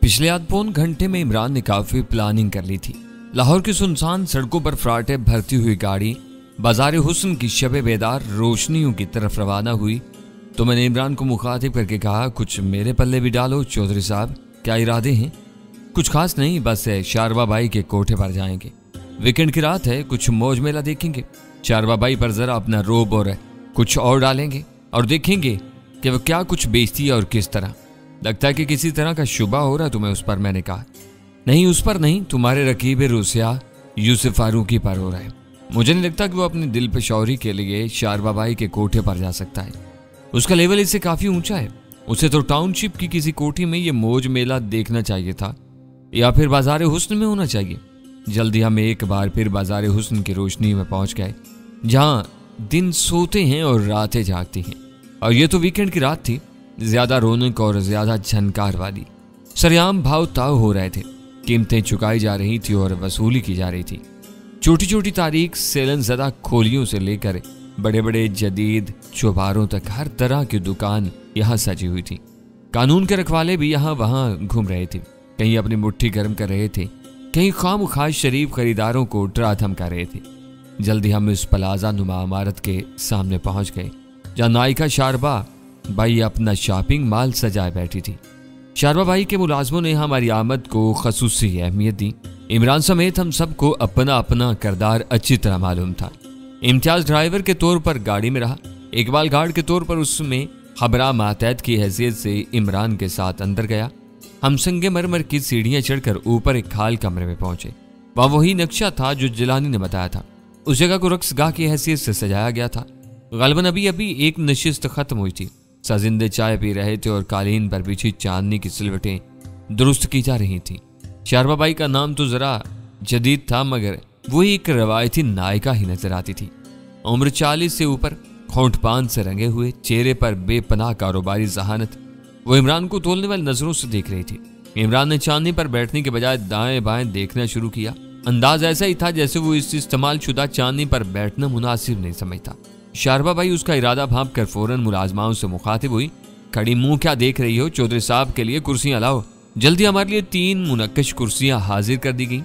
पिछले आध पौन घंटे में इमरान ने काफी प्लानिंग कर ली थी। लाहौर की सुनसान सड़कों पर फराटे भरती हुई गाड़ी बाजार हुस्न की शबे बेदार रोशनियों की तरफ रवाना हुई तो मैंने इमरान को मुखातिब करके कहा, कुछ मेरे पल्ले भी डालो चौधरी साहब, क्या इरादे हैं? कुछ खास नहीं, बस शारवा बाई के कोठे पर जाएंगे। वीकेंड की रात है, कुछ मौज मेला देखेंगे। शारवा बाई पर जरा अपना रोब और कुछ और डालेंगे और देखेंगे कि वो क्या कुछ बेचती है और किस तरह। लगता है कि किसी तरह का शुबा हो रहा तुम्हें उस पर। मैंने कहा, नहीं उस पर नहीं, तुम्हारे रकीब रुसिया यूसुफ फारूकी पर हो रहा है। मुझे नहीं लगता कि वो अपने दिल पे शौरी के लिए शारवा बाई के कोठे पर जा सकता है। उसका लेवल इससे काफी ऊंचा है। उसे तो टाउनशिप की किसी कोठी में ये मौज मेला देखना चाहिए था या फिर बाजार हुस्न में होना चाहिए। जल्दी हम एक बार फिर बाजार हुस्न की रोशनी में पहुंच गए, जहां दिन सोते हैं और रातें जागती हैं। और ये तो वीकेंड की रात थी, ज्यादा रौनक और ज्यादा झनकार वाली। सरेआम भाव ताव हो रहे थे, कीमतें चुकाई जा रही थी और वसूली की जा रही थी। छोटी छोटी तारीख सेलन ज़दा खोलियों से लेकर बड़े बड़े जदीद चौबारों तक हर तरह की दुकान यहाँ सजी हुई थी। कानून के रखवाले भी यहाँ वहाँ घूम रहे थे, कहीं अपनी मुट्ठी गर्म कर रहे थे, कहीं खामखास शरीफ खरीदारों को डरा धमका रहे थे। जल्दी हम इस प्लाजा नुमा इमारत के सामने पहुंच गए, जहाँ नायिका शारवा बाई अपना शॉपिंग माल सजाए बैठी थी। शारवा बाई के मुलाजमों ने हमारी आमद को खसूसी अहमियत दी। इमरान समेत हम सबको अपना अपना किरदार अच्छी तरह मालूम था। इम्तियाज ड्राइवर के तौर पर गाड़ी में रहा, इकबाल गार्ड के तौर पर उसमें खबरा मातहत की हैसियत से इमरान के साथ अंदर गया। हम संगे मरमर की सीढ़ियां चढ़कर ऊपर एक खाल कमरे में पहुंचे। वह वही नक्शा था जो जिलानी ने बताया था। उस जगह को रक्सगाह की हैसियत से सजाया गया था। गलबन अभी अभी एक नशिस्त खत्म हुई थी। सजिंदे चाय पी रहे थे और कालीन पर बिछी चांदनी की सिलवटें दुरुस्त की जा रही थी। शारवा बाई का नाम तो जरा जदीद था, मगर वो एक रवायती नायिका ही नजर आती थी। उम्र 40 से ऊपर, होंठ पान से रंगे हुए, चेहरे पर बेपनाह कारोबारी जहानत। वो इमरान को तोलने वाली नजरों से देख रही थी। इमरान ने चांदनी पर बैठने के बजाय दाएं बाएं देखना शुरू किया। अंदाज ऐसा ही था जैसे वो इस इस्तेमाल शुदा चांदनी पर बैठना मुनासिब नहीं समझता। शारवा बाई उसका इरादा भांप कर फौरन मुलाजमाओं से मुखातिब हुई, खड़ी मुंह क्या देख रही हो? चौधरी साहब के लिए कुर्सियां लाओ। जल्दी हमारे लिए 3 मुनक्कश कुर्सियां हाजिर कर दी गई।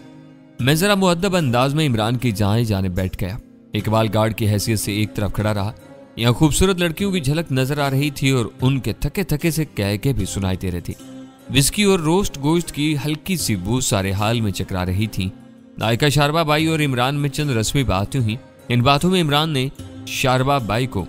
मैं जरा मुअद्दब अंदाज में इमरान की जाएं जाने बैठ गया। इकबाल गार्ड की हैसियत से एक तरफ खड़ा रहा। यहाँ खूबसूरत लड़कियों की झलक नजर आ रही थी और उनके थके थके से कहके भी सुनाई दे रही थी। विस्की और रोस्ट गोश्त की हल्की सी बू सारे हाल में चकरा रही थी। नायिका शारवा बाई और इमरान में चंद रस्मी बातें हुई। इन बातों में इमरान ने शारवा बाई को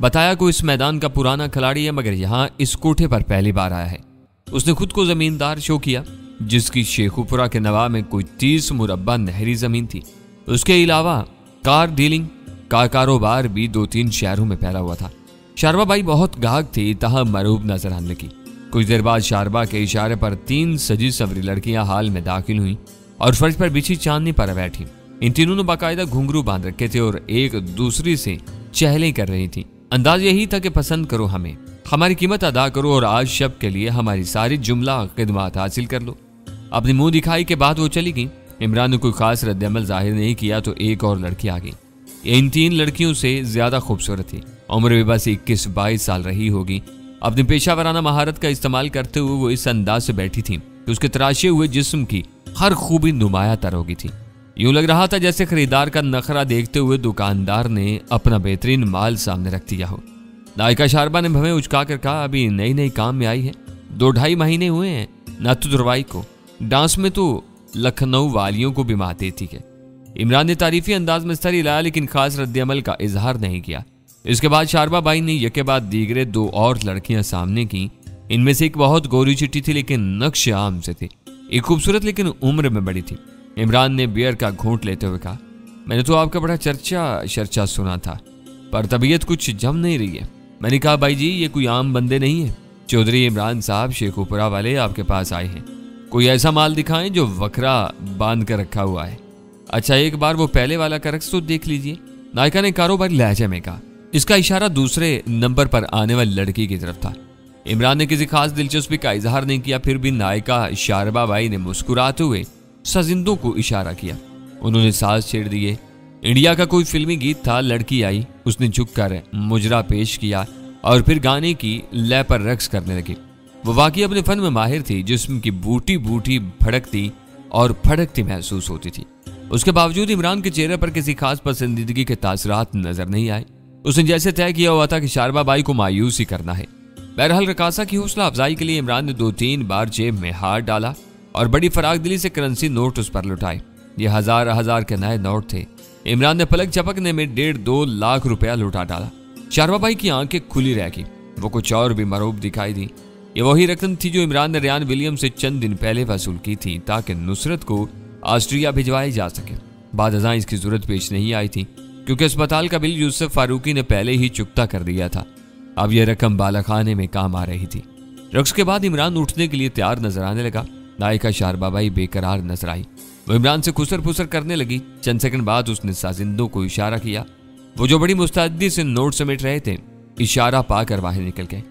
बताया कि इस मैदान का पुराना खिलाड़ी है, मगर यहाँ इस कोठे पर पहली बार आया है। उसने खुद को जमींदार शो किया, जिसकी शेखुपुरा के नवा में कोई 30 मुरब्बा नहरी जमीन थी। उसके अलावा कार डीलिंग का कारोबार भी 2-3 शहरों में फैला हुआ था। शारवा बाई बहुत गाहक थी, तहा मरूब नजर आने लगी। कुछ देर बाद शारवा के इशारे पर 3 सजी सवरी लड़कियां हाल में दाखिल हुई और फर्श पर बिछी चांदनी पर बैठी। इन तीनों ने बाकायदा घुंघरू बांध रखे थे और एक दूसरी से चहलें कर रही थी। अंदाज यही था कि पसंद करो हमें, हमारी कीमत अदा करो और आज शब के लिए हमारी सारी जुमला खिदमत हासिल कर लो। अपनी मुंह दिखाई के बाद वो चली गई। इमरान ने कोई खास रद्दअमल जाहिर नहीं किया तो एक और लड़की आ गई। इन 3 लड़कियों से ज्यादा खूबसूरत थी। उम्र भी बस 21-22 साल रही होगी। अपनी पेशावराना महारत का इस्तेमाल करते हुए वो इस अंदाज से बैठी थी कि उसके तराशे हुए जिस्म की हर खूबी नुमाया तर होगी थी। यूं लग रहा था जैसे खरीदार का नखरा देखते हुए दुकानदार ने अपना बेहतरीन माल सामने रख दिया हो। नायिका शारवा ने भवें उचका कर कहा, अभी नई नई काम में आई है, 2-2.5 महीने हुए हैं। नातुदरवाई को डांस में तो लखनऊ वालियों को भी मात देती है। इमरान ने तारीफी अंदाज में सर हिलाया, लेकिन खास रद्दअमल का इजहार नहीं किया। इसके बाद शारवा बाई ने यके बाद दीगरे 2 और लड़कियां सामने की। इनमें से एक बहुत गोरी चिट्टी थी, लेकिन नक्श आम से थी। एक खूबसूरत लेकिन उम्र में बड़ी थी। इमरान ने बियर का घूंट लेते हुए कहा, मैंने तो आपका बड़ा चर्चा सुना था, पर तबीयत कुछ जम नहीं रही है। मैंने कहा, भाई जी ये कोई आम बंदे नहीं है। चौधरी इमरान साहब शेखुपुरा वाले आपके पास आए हैं। कोई ऐसा माल दिखाएं जो वखरा बांध कर रखा हुआ है। अच्छा एक बार वो पहले वाला का रक्स तो देख लीजिए, नायिका ने कारोबारी लहजे में कहा। इसका इशारा दूसरे नंबर पर आने वाली लड़की की तरफ था। इमरान ने किसी खास दिलचस्पी का इजहार नहीं किया, फिर भी नायिका शारवा बाई ने मुस्कुराते हुए सजिंदों को इशारा किया। उन्होंने सांस छेड़ दिए। इंडिया का कोई फिल्मी गीत था। लड़की आई, उसने झुककर मुजरा पेश किया और फिर गाने की लय पर रक्स करने लगी। वो वाकई अपने फन में माहिर थी। जिस्म की बूटी बूटी भड़कती और फड़कती महसूस होती थी। उसके बावजूद इमरान के चेहरे पर किसी खास पसंदीदगी के तासरात नजर नहीं आए। उसने जैसे तय किया हुआ था कि शारबा बाई को मायूस ही करना है। बहरहाल रकासा की हौसला अफजाई के लिए इमरान ने 2-3 बार जेब में हाथ डाला और बड़ी फराग दिली से करेंसी नोट उस पर लुटाए। ये हजार के नए नोट थे। इमरान ने पलक झपकने में 1.5-2 लाख रुपया लुटा डाला। शारबा बाई की आंखें खुली रह गई। वो कुछ और भी मरूब दिखाई दी। ये वही रकम थी जो इमरान ने रेयान विलियम से चंद दिन पहले वसूल की थी ताकि नुसरत को ऑस्ट्रिया भिजवाई जा सके। बाद अज़ां इसकी जरूरत पेश नहीं आई थी क्योंकि अस्पताल का बिल यूसुफ फारूकी ने पहले ही चुकता कर दिया था। अब यह रकम बालाखाने में काम आ रही थी। रक्स के बाद इमरान उठने के लिए तैयार नजर आने लगा। नायिका शारबा बाई बेकरार नजर आई। वो इमरान से खुसर फुसर करने लगी। चंद सेकंड बाद उसने साजिंदों को इशारा किया। वो जो बड़ी मुस्तैदी से नोट समेट रहे थे, इशारा पाकर बाहर निकल गए।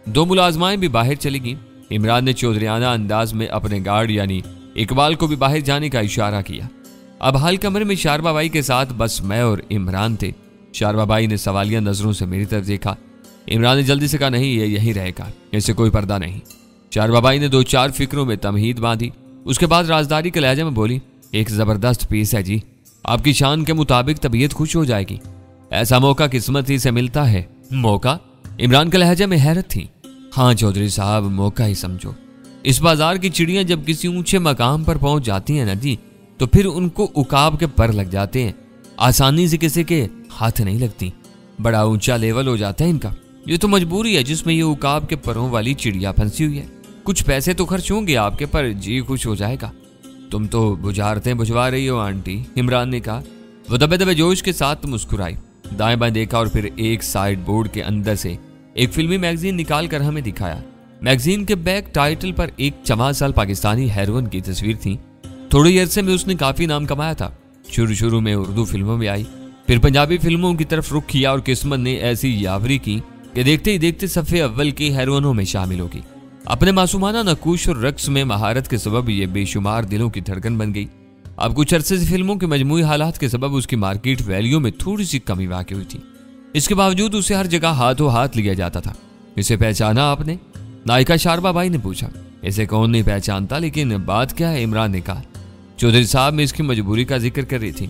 2 मुलाजमाएं भी बाहर चली गईं। इमरान ने चौधरियाना अंदाज में अपने गार्ड यानी इकबाल को भी बाहर जाने का इशारा किया। अब हाल कमरे में शारबा बाई के साथ बस मैं और इमरान थे। शारबा बाई ने सवालिया नजरों से मेरी तरफ देखा। इमरान ने जल्दी से कहा, नहीं ये यहीं रहेगा, इससे कोई पर्दा नहीं। शारबा बाई ने 2-4 फिक्रों में तमहीद बांधी। उसके बाद राजदारी के लहजे में बोली, एक जबरदस्त पीस है जी, आपकी शान के मुताबिक तबीयत खुश हो जाएगी। ऐसा मौका किस्मत ही से मिलता है। मौका? इमरान के लहजे में हैरत थी। हाँ चौधरी साहब, मौका ही समझो। इस बाजार की चिड़ियां जब किसी ऊंचे मकाम पर पहुंच जाती हैं ना जी, तो फिर उनको उकाब के पर लग जाते हैं। आसानी से किसी के हाथ नहीं लगती। बड़ा ऊंचा लेवल हो जाता है इनका। ये तो मजबूरी है जिसमें ये उकाब के परों वाली चिड़िया फंसी हुई है। कुछ पैसे तो खर्च होंगे आपके, पर जी खुश हो जाएगा। तुम तो बुझारतें बुझवा रही हो आंटी, इमरान ने कहा। वो दबे दबे जोश के साथ मुस्कुराई। दाएं बाएं देखा और फिर एक साइड बोर्ड के अंदर से एक फिल्मी मैगजीन निकाल कर हमें दिखाया। मैगजीन के बैक टाइटल पर एक 4 साल पाकिस्तानी हेरोइन की तस्वीर थी। थोड़े अरसे में उसने काफी नाम कमाया था। शुरू में उर्दू फिल्मों में आई, फिर पंजाबी फिल्मों की तरफ रुख किया और किस्मत ने ऐसी यावरी की कि देखते ही देखते सफ़े अव्वल की हेरोइनों में शामिल होगी। अपने मासूमाना नकूश और रक्स में महारत के सबब ये बेशुमार दिलों की धड़कन बन गई। अब कुछ अरसे से फिल्मों के मजमूई हालात के सबब उसकी मार्केट वैल्यू में थोड़ी सी कमी वाक़ई हुई थी। इसके बावजूद उसे हर जगह हाथों हाथ लिया जाता था। इसे पहचाना आपने? नायिका शारबा बाई ने पूछा। इसे कौन नहीं पहचानता, लेकिन बात क्या है? इमरान ने कहा। चौधरी साहब, मैं इसकी मजबूरी का जिक्र कर रही थी।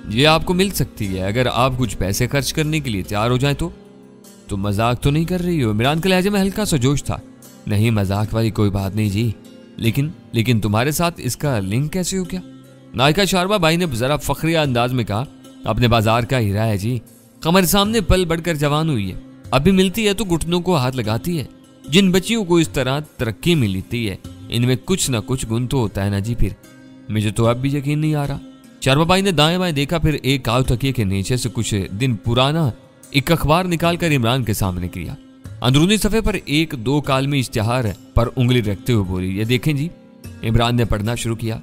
ये आपको मिल सकती है अगर आप कुछ पैसे खर्च करने के लिए तैयार हो जाए तो मजाक तो नहीं कर रही हो? इमरान के लहजे में हल्का सा जोश था। नहीं, मजाक वाली कोई बात नहीं जी, लेकिन तुम्हारे साथ इसका लिंक कैसे हो गया? नायिका शारबा बाई ने जरा फखरिया अंदाज में कहा। अपने बाजार का हीरा है जी, कमर सामने पल बढ़कर जवान हुई है। अभी मिलती है तो घुटनों को हाथ लगाती है। जिन बच्चियों को इस तरह तरक्की मिलती है, इनमें कुछ ना कुछ गुण तो होता है ना जी। फिर मुझे तो अब भी यकीन नहीं आ रहा। शारबा बाई ने दाएं बाएं देखा, फिर एक काव तकिए के नीचे से कुछ दिन पुराना एक अखबार निकालकर इमरान के सामने किया। अंदरूनी सफ़े पर 1-2 कालमी इश्तिहार पर उंगली रखते हुए बोली, ये देखें जी। इमरान ने पढ़ना शुरू किया।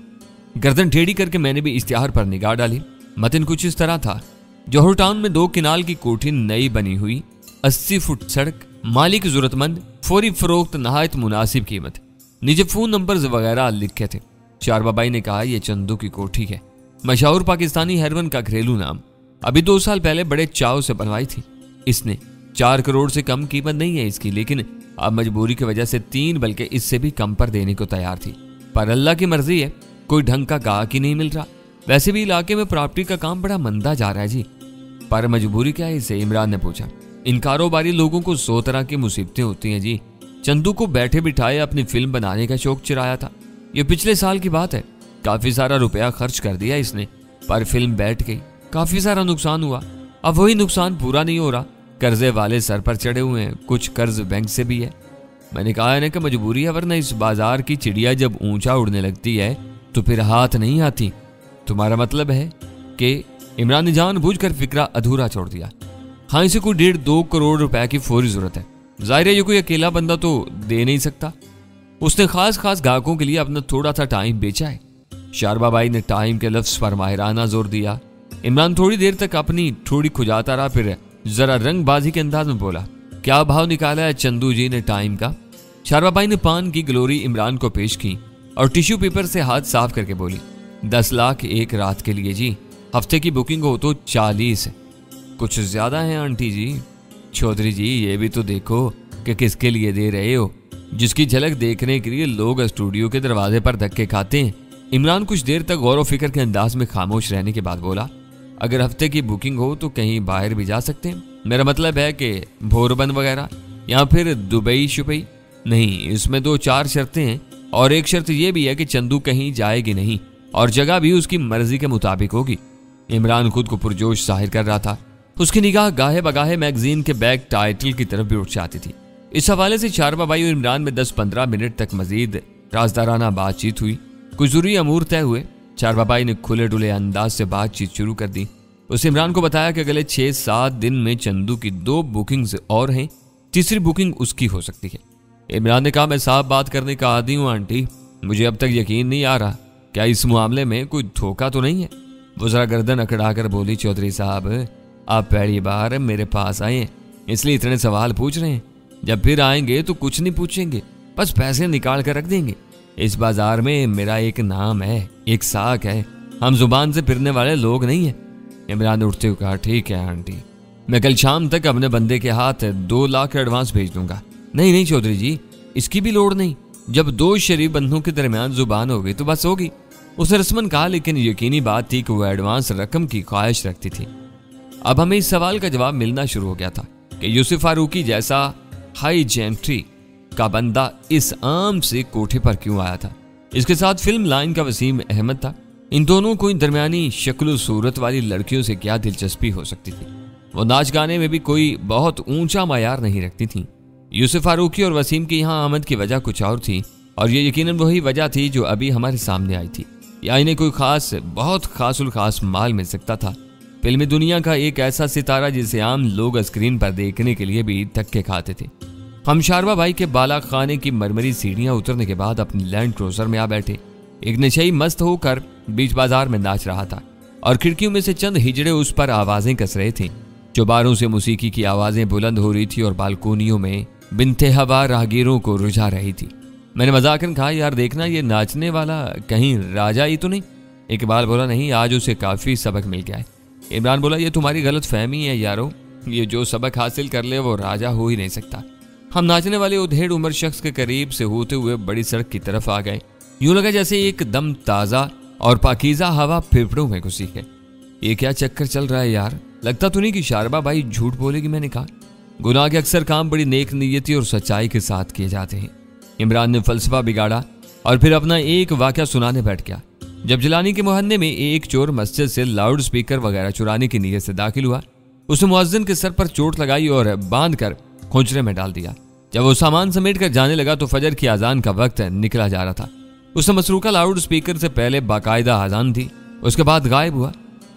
गर्दन टेढ़ी करके मैंने भी इश्तिहार पर निगाह डाली। मतन कुछ इस तरह था। जौहर टाउन में 2 किनाल की कोठी नई बनी हुई, 80 फुट सड़क, मालिक जरूरतमंद, फौरी फरोख्त, नहायत मुनासिब कीमत। नीचे फोन नंबर्स वगैरह लिखे थे। शारबा बाई ने कहा, यह चंदू की कोठी है। मशहूर पाकिस्तानी हेरोइन का घरेलू नाम। अभी 2 साल पहले बड़े चाव से बनवाई थी इसने। 4 करोड़ से कम कीमत नहीं है इसकी, लेकिन अब मजबूरी की वजह से 3 बल्कि इससे भी कम पर देने को तैयार थी। पर अल्लाह की मर्जी है, कोई ढंग का गाहक ही नहीं मिल रहा। वैसे भी इलाके में प्रॉपर्टी का काम बड़ा मंदा जा रहा है जी। पर मजबूरी क्या है इसे? इमरान ने पूछा। इन कारोबारी लोगों को 100 तरह की मुसीबतें होती हैं जी। चंदू को बैठे बिठाए अपनी फिल्म बनाने का शौक चिराया था। ये पिछले साल की बात है। काफी सारा रुपया खर्च कर दिया इसने, पर फिल्म बैठ गई। काफी सारा नुकसान हुआ। अब वही नुकसान पूरा नहीं हो रहा। कर्जे वाले सर पर चढ़े हुए हैं, कुछ कर्ज बैंक से भी है। मैंने कहा है ना कि मजबूरी है, वरना इस बाजार की चिड़िया जब ऊंचा उड़ने लगती है तो फिर हाथ नहीं आती। तुम्हारा मतलब है कि? इमरान ने जानबूझकर फिक्रा अधूरा छोड़ दिया। हाँ, इसे कोई 1.5-2 करोड़ रुपए की फौरी जरूरत है। जाहिर है ये कोई अकेला बंदा तो दे नहीं सकता। उसने खास ग्राहकों के लिए अपना थोड़ा सा टाइम बेचा है। शारबा बाई ने टाइम के लफ्ज पर माहिराना जोर दिया। इमरान थोड़ी देर तक अपनी ठोड़ी खुजाता रहा, फिर जरा रंगबाजी के अंदाज में बोला, क्या भाव निकाला है चंदू जी ने टाइम का? शारबा बाई ने पान की ग्लोरी इमरान को पेश की और टिश्यू पेपर से हाथ साफ करके बोली, 10 लाख एक रात के लिए जी। हफ्ते की बुकिंग हो तो 40। कुछ ज्यादा है आंटी जी। चौधरी जी, ये भी तो देखो कि किसके लिए दे रहे हो। जिसकी झलक देखने के लिए लोग स्टूडियो के दरवाजे पर धक्के खाते हैं। इमरान कुछ देर तक गौर व फिक्र के अंदाज में खामोश रहने के बाद बोला, अगर हफ्ते की बुकिंग हो तो कहीं बाहर भी जा सकते हैं। मेरा मतलब है कि भोरबंद वगैरह या फिर दुबई शुबई। नहीं, इसमें 2-4 शर्तें हैं और एक शर्त यह भी है कि चंदू कहीं जाएगी नहीं और जगह भी उसकी मर्जी के मुताबिक होगी। इमरान खुद को पुरजोश जाहिर कर रहा था। उसकी निगाह गाहे बगाहे मैगजीन के बैक टाइटल की तरफ भी उठ जाती थी। इस हवाले से चारवा भाई और इमरान में 10-15 मिनट तक मजीद राजदाराना बातचीत हुई। कुछ जरूरी अमूर तय हुए। चारवा भाई ने खुले डुले अंदाज से बातचीत शुरू कर दी। उसे इमरान को बताया कि अगले 6-7 दिन में चंदू की 2 बुकिंग्स और हैं, तीसरी बुकिंग उसकी हो सकती है। इमरान ने कहा, मैं साफ बात करने का आदी हूँ आंटी, मुझे अब तक यकीन नहीं आ रहा, क्या इस मामले में कोई धोखा तो नहीं है। वो जरा गर्दन अकड़ाकर बोली, चौधरी साहब आप पहली बार मेरे पास आए हैं इसलिए इतने सवाल पूछ रहे हैं, जब फिर आएंगे तो कुछ नहीं पूछेंगे, बस पैसे निकाल कर रख देंगे। इस बाजार में मेरा एक नाम है, एक साख है, हम जुबान से फिरने वाले लोग नहीं है। इमरान ने उठते हुए कहा, ठीक है आंटी, मैं कल शाम तक अपने बंदे के हाथ 2 लाख एडवांस भेज दूंगा। नहीं नहीं चौधरी जी, इसकी भी लोड़ नहीं, जब 2 शरीफ बंधुओं के दरमियान जुबान होगी तो बस होगी। उसने रस्मन कहा, लेकिन यकीनी बात थी कि वो एडवांस रकम की ख्वाहिश रखती थी। अब हमें इस सवाल का जवाब मिलना शुरू हो गया था कि यूसुफ फारूकी जैसा हाई जेंट्री का बंदा इस आम से कोठे पर क्यों आया था। इसके साथ फिल्म लाइन का वसीम अहमद था। इन दोनों को इन दरमियानी शक्ल सूरत वाली लड़कियों से क्या दिलचस्पी हो सकती थी। वो नाच गाने में भी कोई बहुत ऊंचा मायार नहीं रखती थी। यूसुफ फारूकी और वसीम की यहाँ आमद की वजह कुछ और थी और ये यकीनन वही वजह थी जो अभी हमारे सामने आई थी। या इन्हें कोई खास, बहुत खासुल खास माल मिल सकता था। फिल्मी दुनिया का एक ऐसा सितारा जिसे आम लोग स्क्रीन पर देखने के लिए भी धक्के खाते थे। हम शारवा भाई के बाला खाने की मरमरी सीढ़ियां उतरने के बाद अपनी लैंड क्रूजर में आ बैठे। एक नशई मस्त होकर बीच बाजार में नाच रहा था और खिड़कियों में से चंद हिजड़े उस पर आवाजें कस रहे थे। चौबारों से मौसीकी की आवाजें बुलंद हो रही थी और बालकोनियों में बिनते हवा राहगीरों को रुझा रही थी। मैंने मजाकन कहा, यार देखना ये नाचने वाला कहीं राजा ही तो नहीं। इकबाल बोला, नहीं, आज उसे काफी सबक मिल गया है। इमरान बोला, ये तुम्हारी गलत फहमी है यारो, ये जो सबक हासिल कर ले वो राजा हो ही नहीं सकता। हम नाचने वाले उधेड़ उम्र शख्स के करीब से होते हुए बड़ी सड़क की तरफ आ गए। यूं लगा जैसे एकदम ताजा और पाकीज़ा हवा फेफड़ों में घुसी है। ये क्या चक्कर चल रहा है यार, लगता तो नहीं कि शारबा भाई झूठ बोलेगी। मैंने कहा, गुनाह के अक्सर काम बड़ी नेक नीयती और सच्चाई के साथ किए जाते हैं। इमरान ने फलसफा बिगाड़ा और फिर अपना एक वाकया सुनाने बैठ गया। जब जिलानी के मोहल्ले में एक चोर मस्जिद से लाउड स्पीकर वगैरह चुराने की नीयत से दाखिल हुआ, उसने मुअज्जिन के सर पर चोट लगाई और बांध कर खोंचरे में डाल दिया। जब वो सामान समेट कर जाने लगा तो फजर की अजान का वक्त निकला जा रहा था। उसने मसरूका लाउड स्पीकर से पहले बाकायदा अजान थी, उसके बाद गायब हुआ।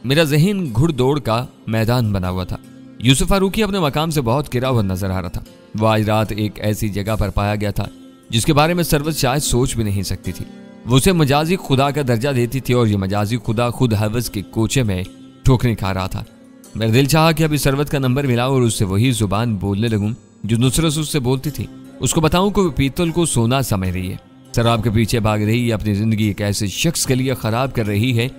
मेरा जहन घुड़दौड़ का मैदान बना हुआ था। यूसुफ फारूकी अपने मकाम से बहुत गिरा हुआ नजर आ रहा था। वो आज रात एक ऐसी जगह पर पाया गया था जिसके बारे में सरवत शायद सोच भी नहीं सकती थी। वो उसे मजाजी खुदा का दर्जा देती थी और ये मजाजी खुदा खुद हवस के कोचे में ठोकरें खा रहा था। मेरा दिल चाहा कि अभी सरवत का नंबर मिला और उससे वही जुबान बोलने लगूं जो नुसरत उससे बोलती थी। उसको बताऊं कि वो पीतल को सोना समझ रही है, शराब के पीछे भाग रही है, अपनी जिंदगी एक ऐसे शख्स के लिए खराब कर रही है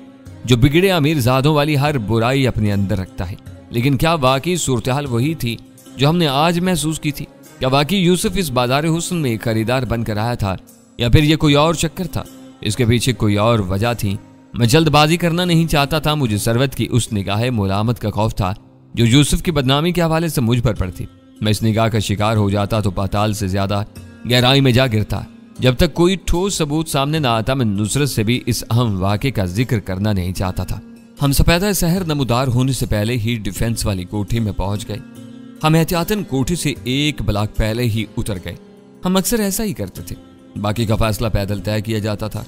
जो बिगड़े अमीर जादों वाली हर बुराई अपने अंदर रखता है। लेकिन क्या वाकई सूरत-ए-हाल वही थी जो हमने आज महसूस की थी? क्या वाकई यूसुफ इस बाजार हुस्न में खरीदार बनकर आया था या फिर ये कोई और चक्कर था? इसके पीछे कोई और वजह थी। मैं जल्दबाजी करना नहीं चाहता था। मुझे सरवत की उस निगाह मुलामत का खौफ था जो यूसुफ की बदनामी के हवाले से मुझ पर पड़ती। मैं इस निगाह का शिकार हो जाता तो पाताल से ज्यादा गहराई में जा गिरता। जब तक कोई ठोस सबूत सामने ना आता मैं नुसरत से भी इस अहम वाक़े का जिक्र करना नहीं चाहता था। हम सफेदा शहर नमूदार होने से पहले ही डिफेंस वाली कोठी में पहुंच गए। हम एहतियातन कोठी से एक ब्लॉक पहले ही उतर गए। हम अक्सर ऐसा ही करते थे। बाकी का फैसला पैदल तय किया जाता था।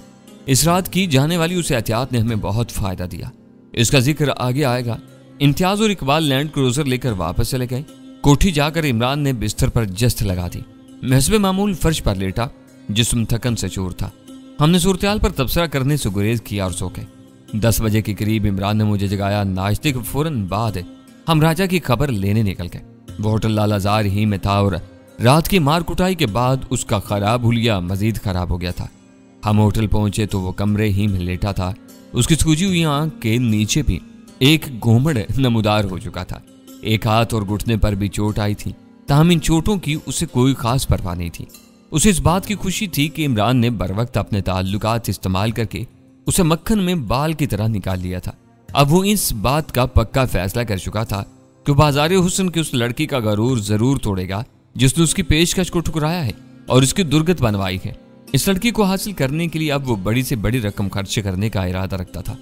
इस रात की जाने वाली उस एहतियात ने हमें बहुत फायदा दिया। इसका जिक्र आगे आएगा। इम्तियाज और इकबाल लैंड क्रूजर लेकर वापस चले गए। कोठी जाकर इमरान ने बिस्तर पर जस्त लगा दी। मैं हस्बे मामूल फर्श पर लेटा, जिस्म थकन से चूर था। हमने सूरत-ए-हाल पर तबसरा करने से गुरेज किया और सो गए। 10 बजे के करीब इमरान ने मुझे जगाया। नाश्ते के फौरन बाद हम राजा की खबर लेने निकल गए। वो होटल लालाजार ही में था और रात की मार कुटाई के बाद उसका खराब हुलिया मजीद खराब हो गया था। हम होटल पहुंचे तो वो कमरे ही में लेटा था। उसकी सूजी हुई आंख के नीचे भी एक घोमड़ नमूदार हो चुका था। एक हाथ और घुटने पर भी चोट आई थी, ताहम इन चोटों की उसे कोई खास परवाह नहीं थी। उसे इस बात की खुशी थी कि इमरान ने बर वक्त अपने ताल्लुकात इस्तेमाल करके उसे मक्खन में बाल की तरह निकाल लिया था। अब वो इस बात का पक्का फैसला कर चुका था कि बाज़ारे हुस्न की उस लड़की का गरूर जरूर तोड़ेगा जिसने उसकी पेशकश को ठुकराया है और उसकी दुर्गत बनवाई है। इस लड़की को हासिल करने के लिए अब वो बड़ी से बड़ी रकम खर्च करने का इरादा रखता था।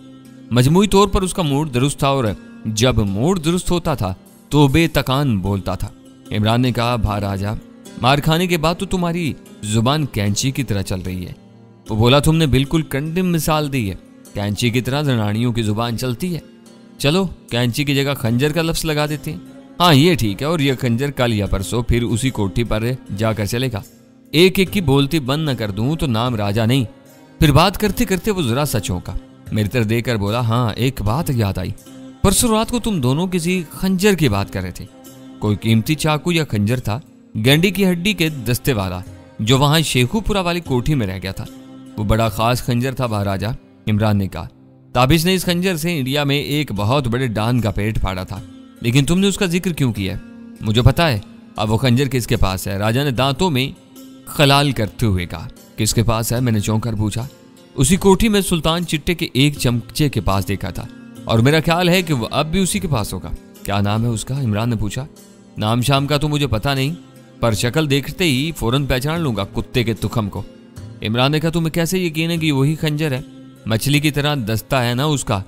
मजमूई तौर पर उसका मूड दुरुस्त था और जब मूड दुरुस्त होता था तो बेतकान बोलता था। इमरान ने कहा, भा राजा, मार खाने के बाद तो तुम्हारी जुबान कैंची की तरह चल रही है। वो बोला, तुमने बिल्कुल कंडिम मिसाल दी है। कैंची की तरह जनानियों की जुबान चलती है। चलो कैंची की जगह खंजर का लफ्ज लगा देते हैं। हाँ ये ठीक है, और यह खंजर कल या परसों फिर उसी कोठी पर जाकर चलेगा। एक एक की बोलती बंद न कर दूं तो नाम राजा नहीं। फिर बात करते करते वो जरा सा चौंका, मेरी तरफ देखकर बोला, हाँ एक बात याद आई, परसों रात को तुम दोनों किसी खंजर की बात कर रहे थे। कोई कीमती चाकू या खंजर था, गेंडे की हड्डी के दस्ते वाला, जो वहां शेखुपुरा वाली कोठी में रह गया था। वो बड़ा खास खंजर था महाराजा, इमरान ने कहा। ताबिश ने इस खंजर से इंडिया में एक बहुत बड़े डान का पेट फाड़ा था, लेकिन तुमने उसका जिक्र क्यों किया? मुझे पता है। अब वो खंजर किसके पास है? राजा ने दांतों में खलाल करते हुए कहा। किसके पास है? मैंने चौंक कर पूछा। उसी कोठी में सुल्तान चिट्टे के एक चमचे के पास देखा था, और मेरा ख्याल है कि वो अब भी उसी के पास होगा। क्या नाम है उसका? इमरान ने पूछा। नाम शाम का तो मुझे पता नहीं, पर शक्ल देखते ही फौरन पहचान लूंगा कुत्ते के तुखम को। इमरान ने कहा, तुम्हें कैसे यकीन है कि वही खंजर है? मछली की तरह दस्ता है ना उसका,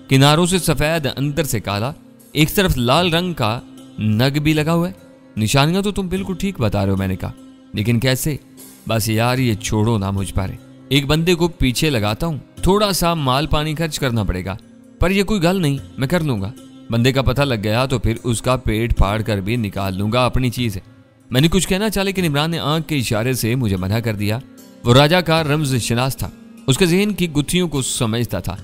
किनारों से सफेद अंदर से काला, एक तरफ लाल रंग का नग भी लगा हुआ है। निशानियां तो तुम बिल्कुल ठीक बता रहे हो, मैंने कहा, लेकिन कैसे? बस यार ये छोड़ो ना मुझ पर। एक बंदे को पीछे लगाता हूँ, थोड़ा सा माल पानी खर्च करना पड़ेगा, पर यह कोई गल नहीं, मैं कर लूंगा। बंदे का पता लग गया तो फिर उसका पेट फाड़ कर भी निकाल लूंगा, अपनी चीज है। मैंने कुछ कहना चाहा, लेकिन इमरान ने आंख के इशारे से मुझे मना कर दिया। वो राजा का रमज शनास था, उसके जहन की गुत्थियों को समझता था।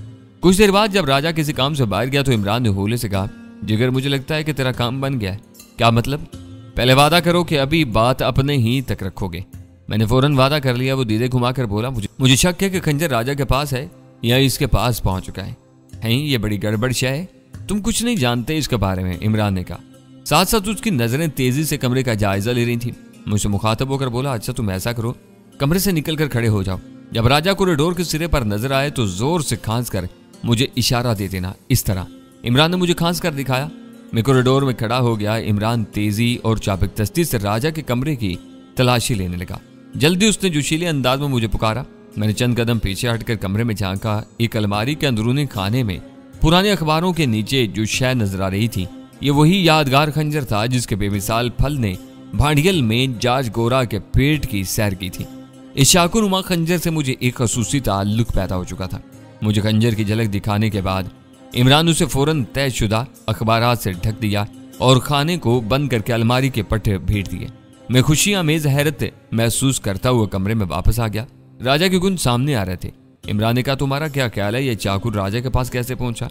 कुछ देर बाद जब राजा किसी काम से बाहर गया तो इमरान ने होले से कहा, जिगर मुझे लगता है कि तेरा काम बन गया है। क्या मतलब? पहले वादा करो कि अभी बात अपने ही तक रखोगे। मैंने फौरन वादा कर लिया। वो दीदे घुमाकर बोला, मुझे शक है कि खंजर राजा के पास है या इसके पास पहुंच चुका है। ये बड़ी गड़बड़ शय है, तुम कुछ नहीं जानते इसके बारे में, इमरान ने कहा। साथ साथ उसकी नजरें तेजी से कमरे का जायजा ले रही थी। मुझसे मुखातब होकर बोला, अच्छा तुम ऐसा करो, कमरे से निकल कर खड़े हो जाओ। जब राजा कॉरिडोर के सिरे पर नजर आए तो जोर से खांस कर मुझे इशारा दे देना, इस तरह। इमरान ने मुझे खांस कर दिखाया। मैं कॉरिडोर में खड़ा हो गया। इमरान तेजी और चाबकदस्ती से राजा के कमरे की तलाशी लेने लगा। जल्दी उसने जोशीले अंदाज में मुझे पुकारा। मैंने चंद कदम पीछे हटकर कमरे में झांका। एक अलमारी के अंदरूनी खाने में पुराने अखबारों के नीचे जो शय नजर आ रही थी, ये वही यादगार खंजर था जिसके बेमिसाल फल ने भांडियल में जाज गोरा के पेट की सैर की थी। इस चाकूनुमा खंजर से मुझे एक खसूसी ताल्लुक पैदा हो चुका था। मुझे खंजर की झलक दिखाने के बाद इमरान उसे फौरन तयशुदा अखबारात से ढक दिया और खाने को बंद करके अलमारी के पट्टे भेज दिए। मैं खुशी अमेज हैरत महसूस करता हुआ कमरे में वापस आ गया। राजा के गुण सामने आ रहे थे। इमरान ने कहा, तुम्हारा क्या ख्याल है, यह चाकू राजा के पास कैसे पहुंचा?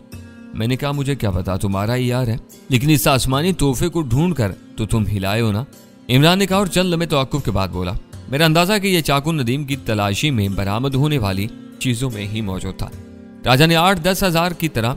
मैंने कहा, मुझे क्या पता, तुम्हारा ही यार है, लेकिन इस आसमानी तोहफे को ढूंढ कर तो तुम हिलाए हो ना। इमरान ने कहा और चंद लम्हे तवक्कुफ के बाद बोला, मेरा अंदाजा कि यह चाकू नदीम की तलाशी में बरामद होने वाली चीजों में ही मौजूद था। राजा ने 8-10 हजार की तरह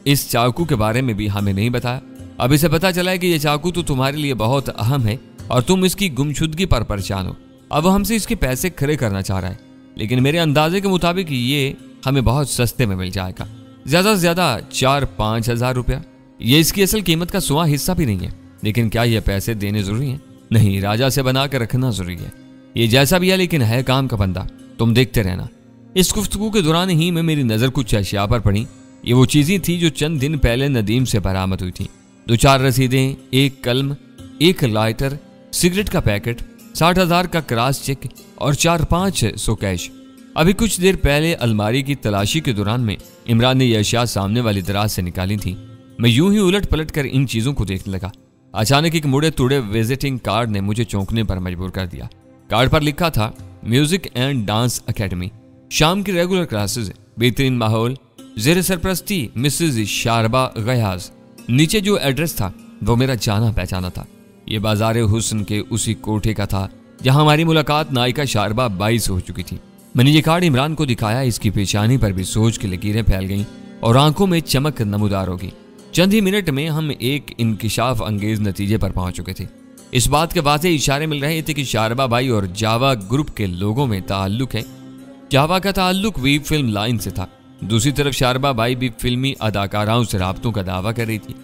इस चाकू के बारे में भी हमें नहीं बताया। अब इसे पता चला है कि यह चाकू तो तुम्हारे लिए बहुत अहम है और तुम इसकी गुमशुदगी पर परेशान हो। अब हमसे इसके पैसे खड़े करना चाह रहा है, लेकिन मेरे अंदाजे के मुताबिक ये हमें बहुत सस्ते में मिल जाएगा, ज्यादा से ज्यादा 4-5 हजार रुपया। ये इसकी असल कीमत का 100वां हिस्सा भी नहीं है। लेकिन क्या ये पैसे देने जरूरी हैं? नहीं, राजा से बना कर रखना जरूरी है। ये जैसा भी है, लेकिन है काम का बंदा। तुम देखते रहना। इस गुफ्तगू के दौरान ही में मेरी नजर कुछ अशिया पर पड़ी। ये वो चीजें थी जो चंद दिन पहले नदीम से बरामद हुई थी। 2-4 रसीदें, एक कलम, एक लाइटर, सिगरेट का पैकेट, 60,000 का क्रॉस चेक और 4-500 कैश। अभी कुछ देर पहले अलमारी की तलाशी के दौरान में इमरान ने यह अशिया सामने वाली दराज से निकाली थी। मैं यूं ही उलट पलट कर इन चीजों को देखने लगा। अचानक एक मुड़े तुड़े विजिटिंग कार्ड ने मुझे चौंकने पर मजबूर कर दिया। कार्ड पर लिखा था, म्यूजिक एंड डांस अकेडमी, शाम की रेगुलर क्लासेस, बेहतरीन माहौल, जेर सरपरस्ती मिसेज शारबा गयाज। नीचे जो एड्रेस था वो मेरा जाना पहचाना था। ये बाजारे हुस्न के उसी कोठे का था जहां हमारी मुलाकात नायिका शारबा 22 हो चुकी थी। मैंने ये कार्ड इमरान को दिखाया। इसकी पेशानी पर भी सोच की लकीरें फैल गईं और आंखों में चमक नमूदार होगी। चंद ही मिनट में हम एक इंकिशाफ अंगेज नतीजे पर पहुंच चुके थे। इस बात के वाज़ेह इशारे मिल रहे थे कि शारबा बाई और जावा ग्रुप के लोगों में ताल्लुक है। जावा का ताल्लुक वी फिल्म लाइन से था, दूसरी तरफ शारबा बाई भी फिल्मी अदाकाराओं से राब्तों का दावा कर रही थी।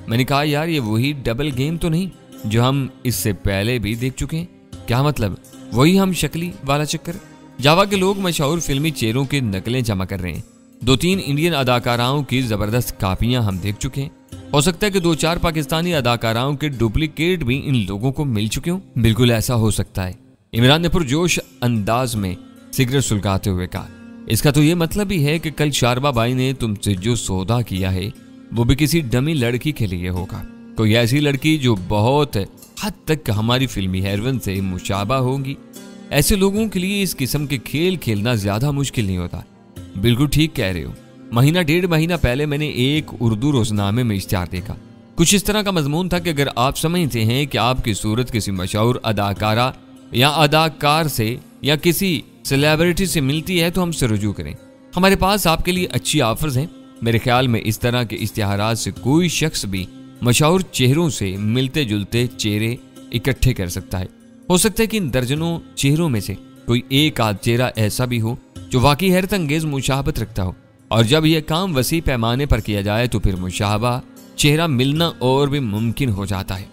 मैंने कहा यार ये वही डबल गेम तो नहीं जो हम इससे पहले भी देख चुके हैं? क्या मतलब वही हम शक्ली वाला चक्कर? जावा के लोग मशहूर फिल्मी चेहरों की नकलें जमा कर रहे हैं। 2-3 इंडियन अदाकाराओं की जबरदस्त कापियां हम देख चुके हैं। हो सकता है कि 2-4 पाकिस्तानी अदाकाराओं के डुप्लीकेट भी इन लोगों को मिल चुके हों। बिल्कुल ऐसा हो सकता है। इमरान ने पुरजोश अंदाज में सिगरेट सुलगाते हुए कहा, इसका तो ये मतलब ही है कि कल शारबा बाई ने तुमसे जो सौदा किया है वो भी किसी डमी लड़की के लिए होगा, कोई ऐसी लड़की जो बहुत हद तक हमारी फिल्मी हेरोइन से मुशाबा होगी। ऐसे लोगों के लिए इस किस्म के खेल खेलना ज्यादा मुश्किल नहीं होता। बिल्कुल ठीक कह रहे हो। महीना 1.5 महीना पहले मैंने एक उर्दू रोजनामे में इश्तिहार देखा। कुछ इस तरह का मजमून था कि अगर आप समझते हैं कि आपकी सूरत किसी मशहूर अदाकारा या अदाकार से या किसी सेलिब्रिटी से मिलती है तो हमसे रुजू करें, हमारे पास आपके लिए अच्छी ऑफर्स हैं। मेरे ख्याल में इस तरह के इश्तिहारात से कोई शख्स भी मशहूर चेहरों से मिलते जुलते चेहरे इकट्ठे कर सकता है। हो सकता है कि इन दर्जनों चेहरों में से कोई एक आध चेहरा ऐसा भी हो जो वाकई हैरत अंगेज मुशाबत रखता हो, और जब यह काम वसी पैमाने पर किया जाए तो फिर मुशाबा चेहरा मिलना और भी मुमकिन हो जाता है।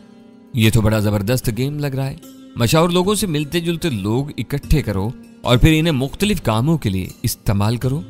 ये तो बड़ा जबरदस्त गेम लग रहा है। मशहूर लोगों से मिलते जुलते लोग इकट्ठे करो और फिर इन्हें मुख्तलिफ कामों के लिए इस्तेमाल करो।